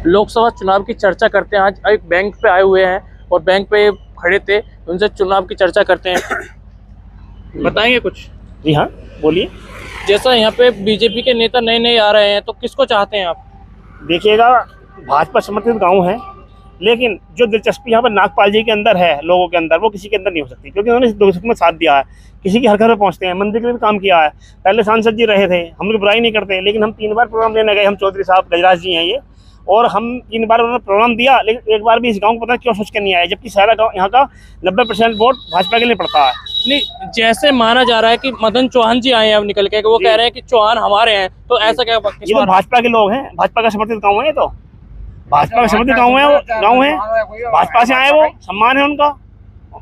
लोकसभा चुनाव की चर्चा करते हैं। आज एक बैंक पे आए हुए हैं और बैंक पे खड़े थे, उनसे चुनाव की चर्चा करते हैं। बताएंगे कुछ? जी हाँ, बोलिए। जैसा यहाँ पे बीजेपी के नेता नए नए आ रहे हैं, तो किसको चाहते हैं आप? देखिएगा, भाजपा समर्थित गांव है, लेकिन जो दिलचस्पी यहाँ पर नागपाल जी के अंदर है, लोगों के अंदर, वो किसी के अंदर नहीं हो सकती, क्योंकि उन्होंने इस दुख में साथ दिया है। किसी के हर घर में पहुँचते हैं, मंदिर के लिए भी काम किया है। पहले सांसद जी रहे थे, हम लोग बुराई नहीं करते, लेकिन हम 3 बार प्रोग्राम देने गए। हम चौधरी साहब गजराज जी हैं ये, और हम 3 बार उन्होंने प्रोग्राम दिया, लेकिन एक बार भी इस गांव को पता क्यों सोच के नहीं आए, जबकि सारा गांव यहाँ का 90% वोट भाजपा के लिए पड़ता है। नहीं, जैसे माना जा रहा है कि मदन चौहान जी आए हैं अब निकल के, वो कह रहे हैं कि चौहान हमारे हैं, तो ऐसा क्या? ये तो भाजपा के लोग हैं, भाजपा का समर्थित गाँव है। तो भाजपा का समर्थित गाँव है, वो गाँव है, भाजपा से आए, वो सम्मान है उनका।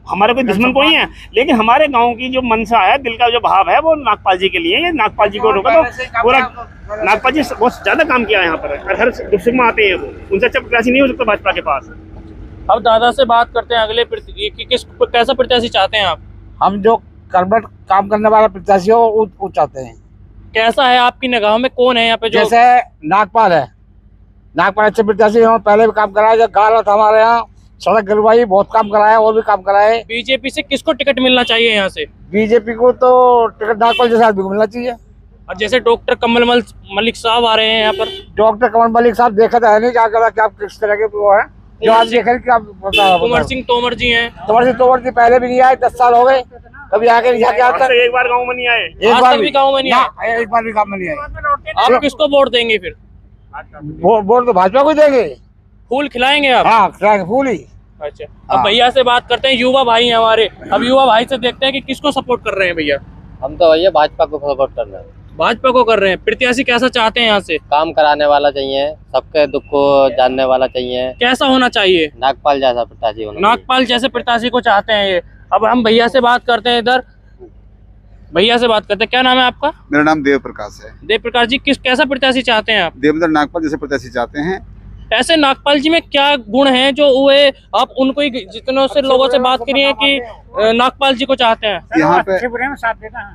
हमारे कोई दुश्मन कोई है, लेकिन हमारे गांव की जो मनसा है, दिल का जो भाव है, वो नागपाल जी के लिए। ये नागपाल जी को रोका तो पूरा नागपाल जी बहुत ज्यादा काम किया है यहाँ पर। हर दुख में आते हैं, वो उनसे अच्छा प्रत्याशी नहीं हो सकता भाजपा के पास। अब दादा से बात करते हैं अगले कैसा प्रत्याशी चाहते हैं आप? हम जो कर्मठ काम करने वाला प्रत्याशी हो वो चाहते हैं। कैसा है आपकी निगाह में, कौन है यहाँ पे? जैसे नागपाल है, नागपाल अच्छे प्रत्याशी हैं, पहले भी काम कराया। जब गाल था हमारे यहाँ, सड़क गलवाई, बहुत काम कराया, और भी काम कराए। बीजेपी से किसको टिकट मिलना चाहिए यहाँ से? बीजेपी को तो टिकट नागपाल जैसा आदमी को मिलना चाहिए। और जैसे डॉक्टर कमल मलिक साहब आ रहे हैं यहाँ पर। डॉक्टर कमल मलिक साहब देखा तो है नहीं, क्या करा, क्या किस तरह के वो है जो आज देखे, क्या कुंवर सिंह तोमर जी हैं। तोमर जी पहले भी नहीं आए, 10 साल हो गए, कभी आगे नहीं आते। एक बार गाँव में नहीं आए, एक बार भी गाँव में नहीं आए, एक बार भी गाँव में नहीं आए। आप किसको वोट देंगे फिर? वोट तो भाजपा को देंगे। फूल खिलाएंगे आप? हाँ, खिलाएंगे फूल ही। अच्छा, अब भैया से बात करते हैं, युवा भाई हैं हमारे। अब युवा भाई से देखते हैं कि किसको सपोर्ट कर रहे हैं भैया। हम तो भैया भाजपा को सपोर्ट कर रहे हैं। भाजपा को कर रहे हैं। प्रत्याशी कैसा चाहते हैं यहाँ से? काम कराने वाला चाहिए, सबके दुख को जानने वाला चाहिए। कैसा होना चाहिए? नागपाल जैसा प्रत्याशी होना। नागपाल जैसे प्रत्याशी को चाहते हैं ये। अब हम भैया से बात करते हैं, इधर भैया से बात करते हैं। क्या नाम है आपका? मेरा नाम देव प्रकाश है। देव प्रकाश जी, कैसा प्रत्याशी चाहते हैं आप? देवेंद्र नागपाल जैसे प्रत्याशी चाहते हैं। ऐसे नागपाल जी में क्या गुण हैं जो हुए आप उनको ही जितनों से लोगों से बात करी है कि नागपाल जी को चाहते हैं?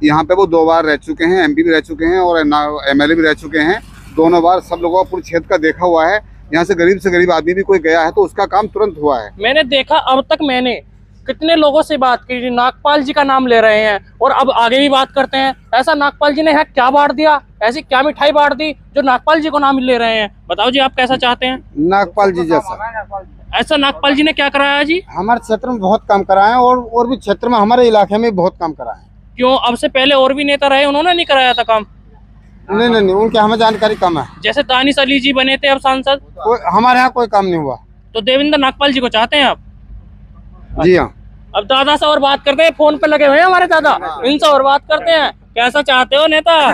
यहाँ पे वो 2 बार रह चुके हैं, एमपी भी रह चुके हैं और एमएलए भी रह चुके हैं। दोनों बार सब लोगों का पूरे क्षेत्र का देखा हुआ है। यहाँ से गरीब आदमी भी कोई गया है तो उसका काम तुरंत हुआ है। मैंने देखा, अब तक मैंने कितने लोगों से बात की, नागपाल जी का नाम ले रहे हैं और अब आगे भी बात करते हैं। ऐसा नागपाल जी ने यहाँ क्या बांट दिया, ऐसी क्या मिठाई बांट दी जो नागपाल जी को नाम ले रहे हैं? बताओ जी, आप कैसा चाहते हैं? नागपाल जी जैसा। ऐसा नागपाल जी ने क्या कराया जी? हमारे क्षेत्र में बहुत काम कराए हैं और भी क्षेत्र में, हमारे इलाके में बहुत काम कराए हैं। क्यों? अब से पहले और भी नेता रहे, उन्होंने नहीं कराया था काम? नहीं, उनके हमें जानकारी कम है। जैसे दानिश अली जी बने थे अब सांसद, हमारे यहाँ कोई काम नहीं हुआ। तो देवेंद्र नागपाल जी को चाहते हैं आप? जी हाँ। अब दादा से और बात करते हैं, फोन पे लगे हुए हैं हमारे दादा, इनसे और बात करते हैं। कैसा चाहते हो नेता?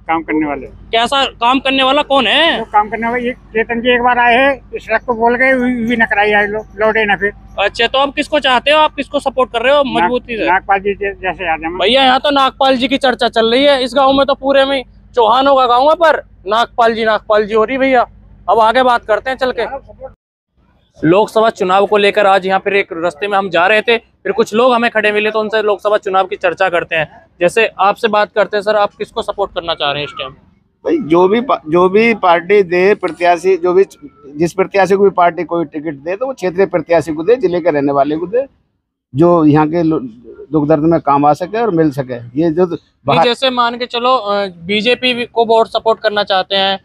काम करने वाले। कैसा काम करने वाला कौन है? तो काम करने वाले चेतन जी एक बार आए हैं, इस सड़क को बोल गए, भी न कराई आए, लौटे ना फिर। अच्छा, तो आप किसको चाहते हो? आप किसको सपोर्ट कर रहे हो मजबूती से? नागपाल जी जैसे आ जाए भैया। यहाँ तो नागपाल जी की चर्चा चल रही है, इस गाँव में तो पूरे में चौहानों का गाँव है, पर नागपाल जी हो रही भैया। अब आगे बात करते हैं चल के। लोकसभा चुनाव को लेकर आज यहाँ पर एक रास्ते में हम जा रहे थे, फिर कुछ लोग हमें खड़े मिले तो उनसे लोकसभा चुनाव की चर्चा करते हैं। जैसे आपसे बात करते हैं, सर आप किसको सपोर्ट करना चाह रहे हैं इस टाइम? भाई जो भी पार्टी दे, प्रत्याशी जिस प्रत्याशी को भी पार्टी कोई टिकट दे तो वो क्षेत्रीय प्रत्याशी को दे, जिले के रहने वाले को दे, जो यहाँ के दुख दर्द में काम आ सके और मिल सके। ये जो जैसे मान के चलो बीजेपी को वोट सपोर्ट करना चाहते हैं,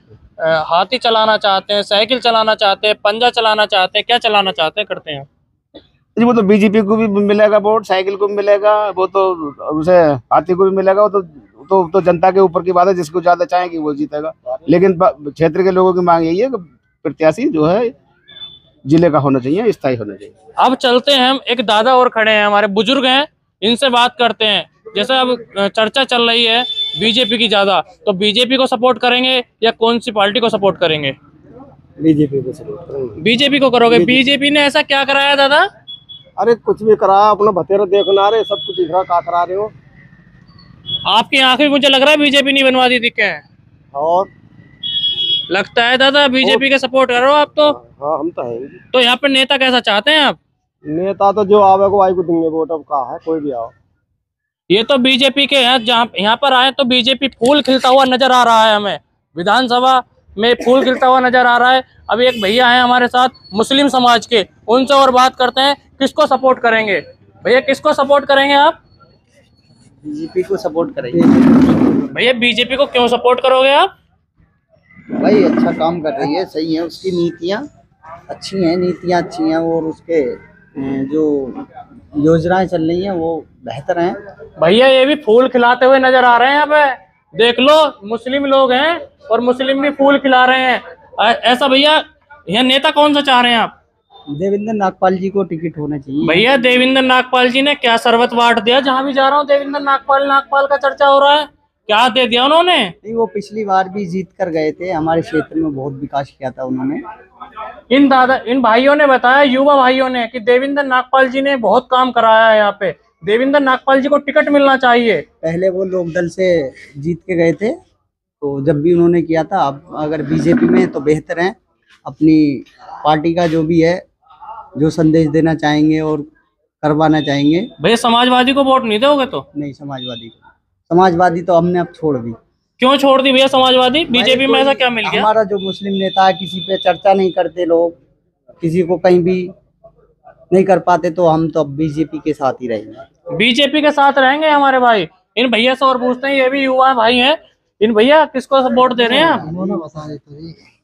हाथी चलाना चाहते हैं, साइकिल चलाना चाहते हैं, पंजा चलाना चाहते हैं, क्या चलाना चाहते हैं, करते हैं? वो तो बीजेपी को भी मिलेगा वोट, साइकिल को भी मिलेगा, वो तो उसे हाथी को भी मिलेगा। वो तो जनता के ऊपर की बात है, जिसको ज्यादा चाहेगी वो जीतेगा। लेकिन क्षेत्र के लोगों की मांग यही है कि प्रत्याशी जो है जिले का होना चाहिए, स्थायी होना चाहिए। अब चलते हैं, हम एक दादा और खड़े हैं, हमारे बुजुर्ग हैं, इनसे बात करते हैं। जैसे अब चर्चा चल रही है बीजेपी की ज्यादा, तो बीजेपी को सपोर्ट करेंगे या कौन सी पार्टी को सपोर्ट करेंगे? बीजेपी को सपोर्ट करेंगे। बीजेपी को करोगे? बीजेपी ने ऐसा क्या कराया दादा? अरे कुछ भी करा, अपना भतेरा देखना रहे, सब कुछ दिख रहा, क्या करा रहे हो? आपकी आंखें मुझे लग रहा है बीजेपी नहीं बनवा दी दिखे हैं। और लगता है दादा बीजेपी के सपोर्ट करो आप तो। हाँ, हम तो हैं। तो यहाँ पे नेता कैसा चाहते हैं आप? नेता तो जो आवे को आई को देंगे वोट, अब कहा है कोई भी आओ। ये तो बीजेपी के हैं, जहाँ यहाँ पर आए तो बीजेपी फूल खिलता हुआ नजर आ रहा है हमें। विधानसभा में फूल खिलता हुआ नजर आ रहा है। अभी एक भैया हैं हमारे साथ मुस्लिम समाज के, उनसे और बात करते हैं किसको सपोर्ट करेंगे। भैया किसको सपोर्ट करेंगे आप? बीजेपी को सपोर्ट करेंगे। भैया बीजेपी को क्यों सपोर्ट करोगे आप? भाई अच्छा काम कर रही है, सही है, उसकी नीतियाँ अच्छी हैं, नीतियाँ अच्छी हैं और उसके जो योजनाएं चल रही हैं वो बेहतर हैं। भैया ये भी फूल खिलाते हुए नजर आ रहे हैं यहाँ पे, देख लो मुस्लिम लोग हैं और मुस्लिम भी फूल खिला रहे हैं। ऐसा भैया यह नेता कौन सा चाह रहे हैं आप? देवेंद्र नागपाल जी को टिकट होना चाहिए। भैया देवेंद्र नागपाल जी ने क्या शरबत बांट दिया? जहां भी जा रहा हूँ देवेंद्र नागपाल का चर्चा हो रहा है, क्या दे दिया उन्होंने? नहीं, वो पिछली बार भी जीत कर गए थे, हमारे क्षेत्र में बहुत विकास किया था उन्होंने। इन भाइयों ने बताया, युवा भाइयों ने, कि देवेंद्र नागपाल जी ने बहुत काम कराया है यहाँ पे, देवेंद्र नागपाल जी को टिकट मिलना चाहिए। पहले वो लोकदल से जीत के गए थे, तो जब भी उन्होंने किया था, अब अगर बीजेपी में तो बेहतर है। अपनी पार्टी का जो भी है, जो संदेश देना चाहेंगे और करवाना चाहेंगे। भैया समाजवादी को वोट नहीं दोगे तो? नहीं, समाजवादी तो हमने अब छोड़ दी। क्यों छोड़ दी भैया समाजवादी? बीजेपी में ऐसा क्या मिल गया? हमारा जो मुस्लिम नेता है, किसी पे चर्चा नहीं करते लोग, किसी को कहीं भी नहीं कर पाते, तो हम तो अब बीजेपी के साथ ही रहेंगे। बीजेपी के साथ रहेंगे हमारे भाई। इन भैया से और पूछते हैं, ये भी युवा भाई हैं, इन भैया किसको वोट दे रहे हैं?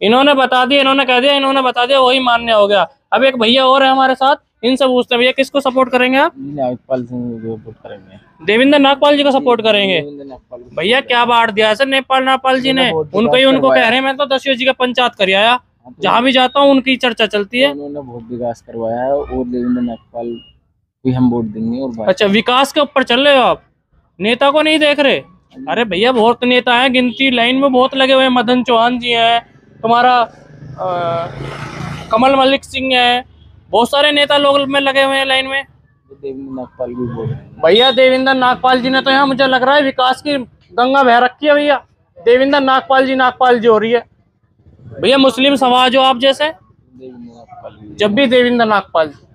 इन्होंने बता दिया, इन्होंने कह दिया, इन्होंने बता दिया, वही मान्य हो गया। अब एक भैया और है हमारे साथ, इनसे पूछते हैं, भैया किसको सपोर्ट करेंगे आप? नागपाल सिंह को सपोर्ट करेंगे। देवेंद्र नागपाल जी को सपोर्ट करेंगे। भैया क्या बांट दिया सर नागपाल जी ने? उनको ही उनको कह रहे हैं, मैं तो दसियों जी का पंचायत कर आया, जहाँ भी जाता हूँ उनकी चर्चा चलती है। उन्होंने बहुत विकास करवाया है और देवेंद्र नागपाल भी हम वोट देंगे। और अच्छा, विकास के ऊपर चल रहे हो आप, नेता को नहीं देख रहे? अरे भैया बहुत नेता हैं, गिनती लाइन में बहुत लगे हुए हैं। मदन चौहान जी हैं, तुम्हारा कमल मलिक सिंह है, बहुत सारे नेता लोग में लगे हुए हैं लाइन में। देवेंद्र नागपाल भी वोट भैया देवेंद्र नागपाल जी ने तो यहाँ मुझे लग रहा है विकास की गंगा बह रखी है भैया। देवेंद्र नागपाल जी हो रही है भैया। मुस्लिम समाज हो आप जैसे, जब भी देवेंद्र नागपाल जी।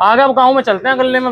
आगे अब गाँव में चलते हैं, गले में।